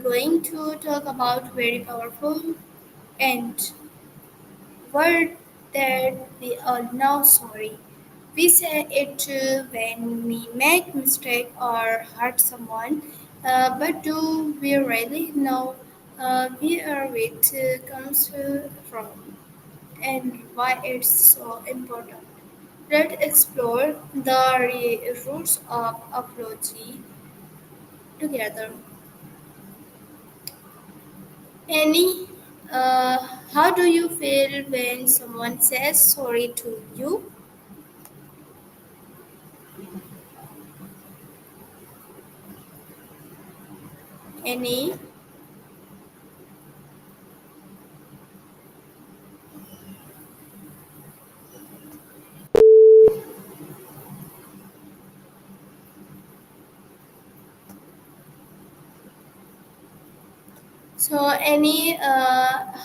going to talk about very powerful and word that we all know sorry. We say it when we make mistake or hurt someone, but do we really know where it comes from and why it's so important? Let's explore the roots of apology together. Annie, uh, how do you feel when someone says sorry to you? Annie,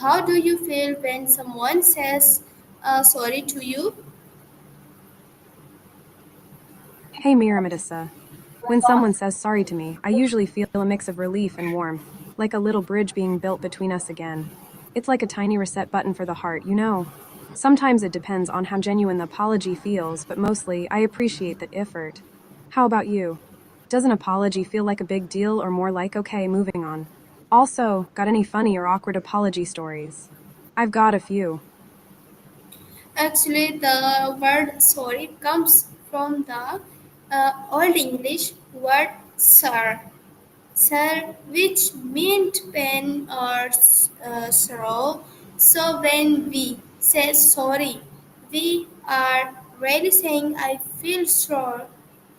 how do you feel when someone says sorry to you? Hey Miramadisa. When someone says sorry to me, I usually feel a mix of relief and warmth, like a little bridge being built between us again. It's like a tiny reset button for the heart, you know. Sometimes it depends on how genuine the apology feels, but mostly I appreciate the effort. How about you? Does an apology feel like a big deal or more like okay, moving on? Also, got any funny or awkward apology stories? I've got a few. Actually, the word sorry comes from the Old English word sir. Sir, which meant pain or sorrow. So when we say sorry, we are really saying I feel sorry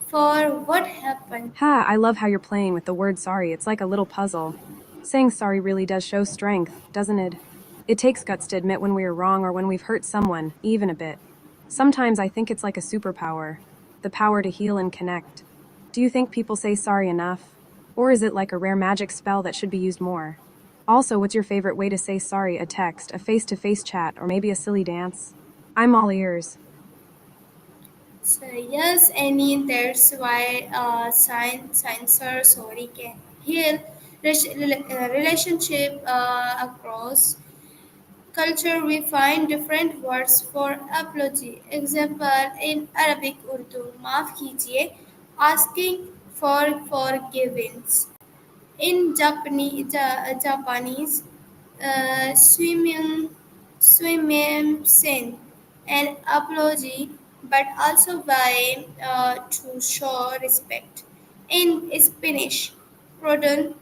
for what happened. Ha, I love how you're playing with the word sorry. It's like a little puzzle. Saying sorry really does show strength, doesn't it? It takes guts to admit when we are wrong or when we've hurt someone, even a bit. Sometimes I think it's like a superpower, the power to heal and connect. Do you think people say sorry enough? Or is it like a rare magic spell that should be used more? Also, what's your favorite way to say sorry? A text, a face to face chat, or maybe a silly dance? I'm all ears. So yes, Annie, that's why science or sorry can heal relationship across culture. We find different words for apology. Example in Arabic, Urdu, माफ कीजिए, asking for forgiveness. In Japanese, swimming sin, an apology, but also by to show respect. In Spanish, pardon,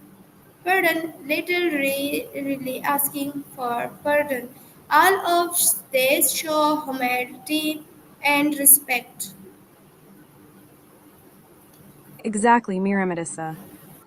pardon, literally asking for pardon. All of these show humanity and respect. Exactly, Miramadisa.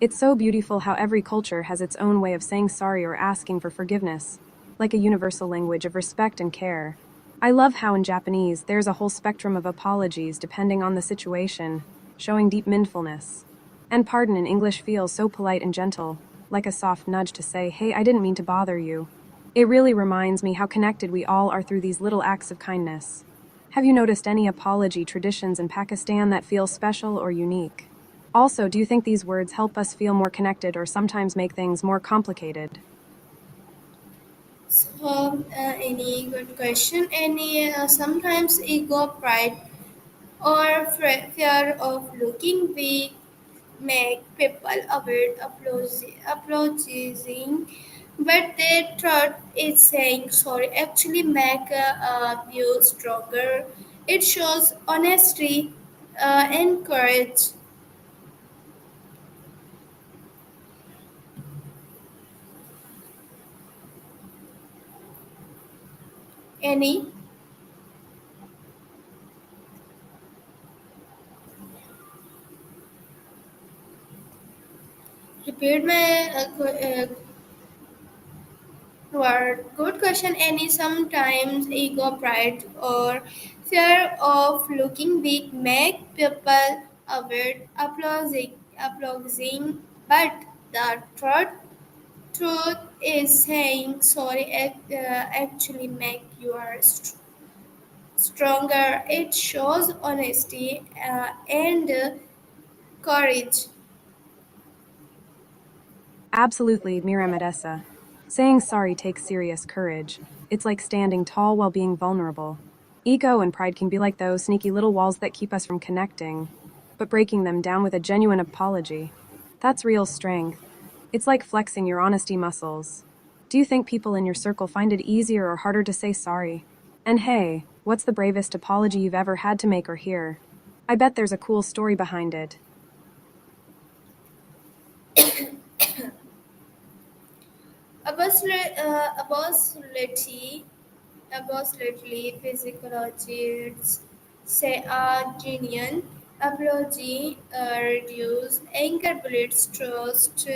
It's so beautiful how every culture has its own way of saying sorry or asking for forgiveness, like a universal language of respect and care. I love how in Japanese there's a whole spectrum of apologies depending on the situation, showing deep mindfulness. And pardon in English feels so polite and gentle, like a soft nudge to say, hey, I didn't mean to bother you. It really reminds me how connected we all are through these little acts of kindness. Have you noticed any apology traditions in Pakistan that feel special or unique? Also, do you think these words help us feel more connected or sometimes make things more complicated? So, any good question? Any sometimes ego, pride, or fear of looking weak make people avoid apologizing, but their thought is saying sorry actually make you stronger. It shows honesty and courage. Any repeat my word. Good question. Any sometimes ego, pride, or fear of looking weak make people avoid applauding. But the truth is saying sorry actually make you stronger. It shows honesty and courage. Absolutely, Miramadessa. Saying sorry takes serious courage. It's like standing tall while being vulnerable. Ego and pride can be like those sneaky little walls that keep us from connecting, but breaking them down with a genuine apology. That's real strength. It's like flexing your honesty muscles. Do you think people in your circle find it easier or harder to say sorry? And hey, what's the bravest apology you've ever had to make or hear? I bet there's a cool story behind it. Absolutely, absolutely, physiologists say a genuine apology reduce anger, builds trust,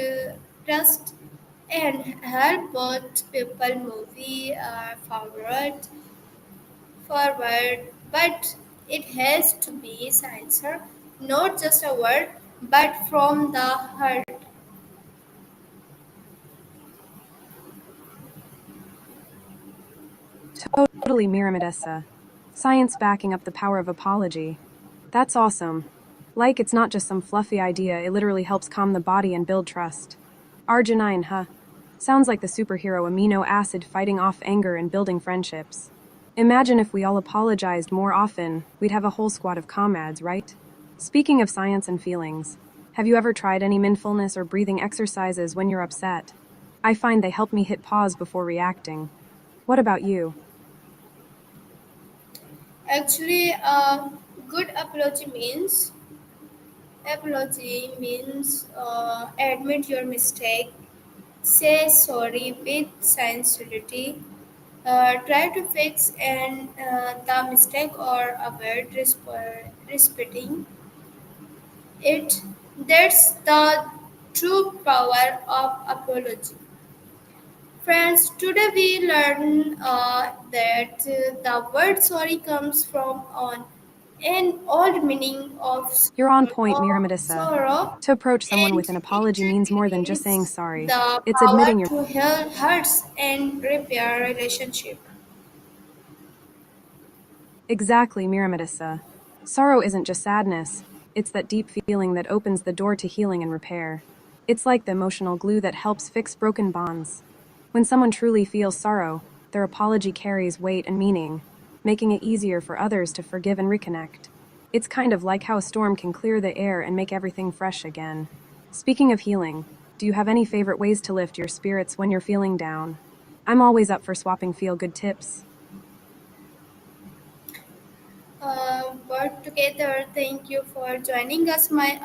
and help both people move forward. But it has to be sincere, not just a word, but from the heart. Totally, Miramadessa. Science backing up the power of apology. That's awesome. Like it's not just some fluffy idea, it literally helps calm the body and build trust. Arginine, huh? Sounds like the superhero amino acid fighting off anger and building friendships. Imagine if we all apologized more often, we'd have a whole squad of comrades, right? Speaking of science and feelings, have you ever tried any mindfulness or breathing exercises when you're upset? I find they help me hit pause before reacting. What about you? Actually, a good apology means admit your mistake, say sorry with sincerity, try to fix the mistake or avoid repeating it. That's the true power of apology. Friends, today we learn that the word sorry comes from an old meaning of You're on point, Miramadissa. sorrow, To approach someone and with an it apology means more than just saying means sorry. the It's power admitting you're to heal hurts and repair relationship. exactly Miramadissa. Sorrow isn't just sadness, it's that deep feeling that opens the door to healing and repair. It's like the emotional glue that helps fix broken bonds. When someone truly feels sorrow, their apology carries weight and meaning, making it easier for others to forgive and reconnect. It's kind of like how a storm can clear the air and make everything fresh again. Speaking of healing, do you have any favorite ways to lift your spirits when you're feeling down? I'm always up for swapping feel good tips. Work together. Thank you for joining us. My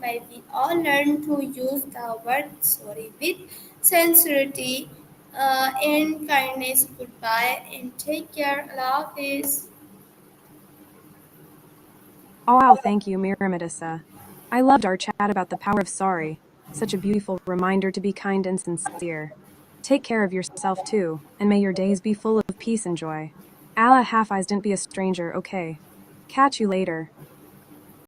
we all learn to use the word sorry with sincerity and kindness. Goodbye and take care. Allah Hafiz. Oh, wow, thank you, Miramadissa. I loved our chat about the power of sorry. Such a beautiful reminder to be kind and sincere. Take care of yourself too, and may your days be full of peace and joy. Allah Hafiz, didn't be a stranger, okay? Catch you later.